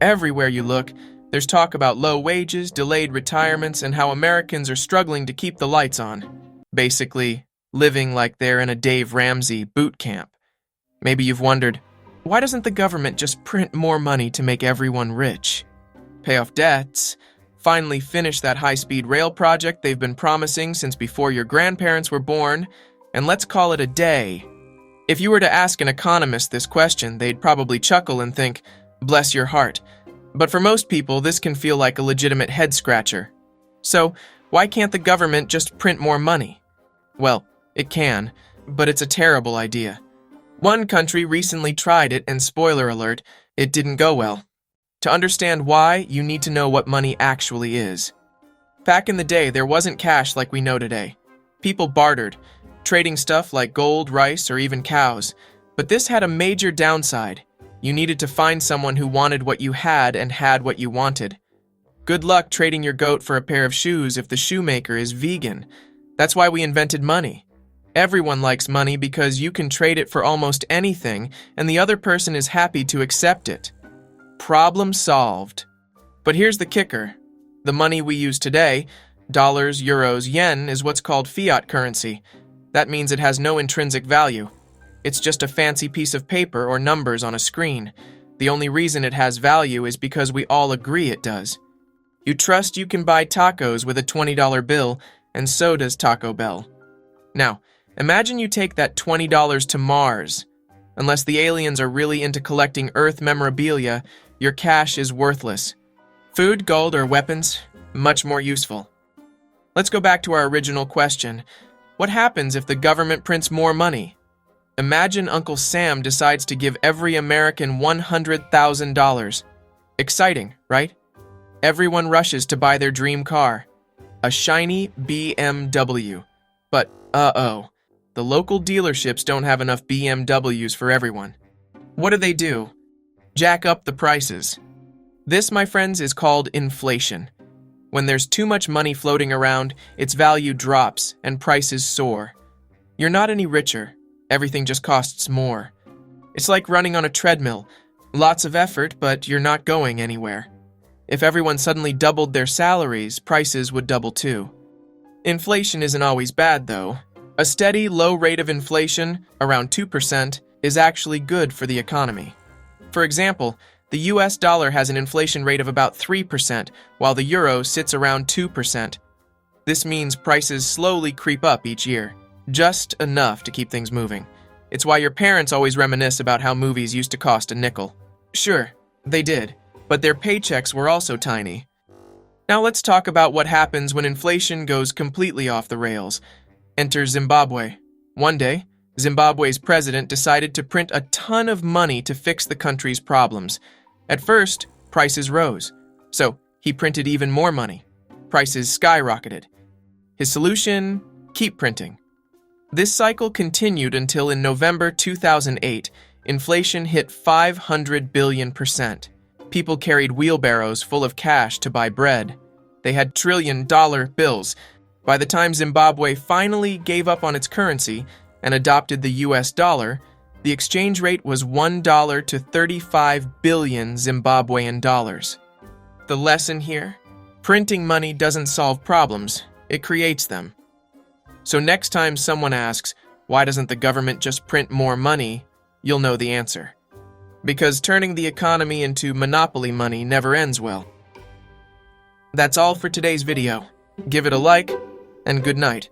Everywhere you look, there's talk about low wages, delayed retirements, and how Americans are struggling to keep the lights on. Basically, living like they're in a Dave Ramsey boot camp. Maybe you've wondered, why doesn't the government just print more money to make everyone rich? Pay off debts, finally finish that high-speed rail project they've been promising since before your grandparents were born, and let's call it a day. If you were to ask an economist this question, they'd probably chuckle and think, bless your heart. But for most people, this can feel like a legitimate head-scratcher. So, why can't the government just print more money? Well, it can, but it's a terrible idea. One country recently tried it, and spoiler alert, it didn't go well. To understand why, you need to know what money actually is. Back in the day, there wasn't cash like we know today. People bartered, trading stuff like gold, rice, or even cows. But this had a major downside. You needed to find someone who wanted what you had and had what you wanted. Good luck trading your goat for a pair of shoes if the shoemaker is vegan. That's why we invented money. Everyone likes money because you can trade it for almost anything, and the other person is happy to accept it. Problem solved. But here's the kicker. The money we use today, dollars, euros, yen, is what's called fiat currency. That means it has no intrinsic value. It's just a fancy piece of paper or numbers on a screen. The only reason it has value is because we all agree it does. You trust you can buy tacos with a $20 bill, and so does Taco Bell. Now, imagine you take that $20 to Mars. Unless the aliens are really into collecting Earth memorabilia, your cash is worthless. Food, gold, or weapons? Much more useful. Let's go back to our original question. What happens if the government prints more money? Imagine Uncle Sam decides to give every American $100,000. Exciting, right? Everyone rushes to buy their dream car, a shiny BMW. But, the local dealerships don't have enough BMWs for everyone. What do? Jack up the prices. This, my friends, is called inflation. When there's too much money floating around, its value drops and prices soar. You're not any richer. Everything just costs more. It's like running on a treadmill. Lots of effort, but you're not going anywhere. If everyone suddenly doubled their salaries, prices would double too. Inflation isn't always bad, though. A steady, low rate of inflation, around 2%, is actually good for the economy. For example, the US dollar has an inflation rate of about 3%, while the euro sits around 2%. This means prices slowly creep up each year, just enough to keep things moving. It's why your parents always reminisce about how movies used to cost a nickel. Sure, they did, but their paychecks were also tiny. Now let's talk about what happens when inflation goes completely off the rails. Enter Zimbabwe. One day, Zimbabwe's president decided to print a ton of money to fix the country's problems. At first, prices rose, so he printed even more money. Prices skyrocketed. His solution? Keep printing. This cycle continued until in November 2008, inflation hit 500 billion%. People carried wheelbarrows full of cash to buy bread. They had trillion-dollar bills. By the time Zimbabwe finally gave up on its currency and adopted the US dollar, the exchange rate was $1 to 35 billion Zimbabwean dollars. The lesson here? Printing money doesn't solve problems, it creates them. So next time someone asks, why doesn't the government just print more money, you'll know the answer. Because turning the economy into monopoly money never ends well. That's all for today's video. Give it a like, and good night.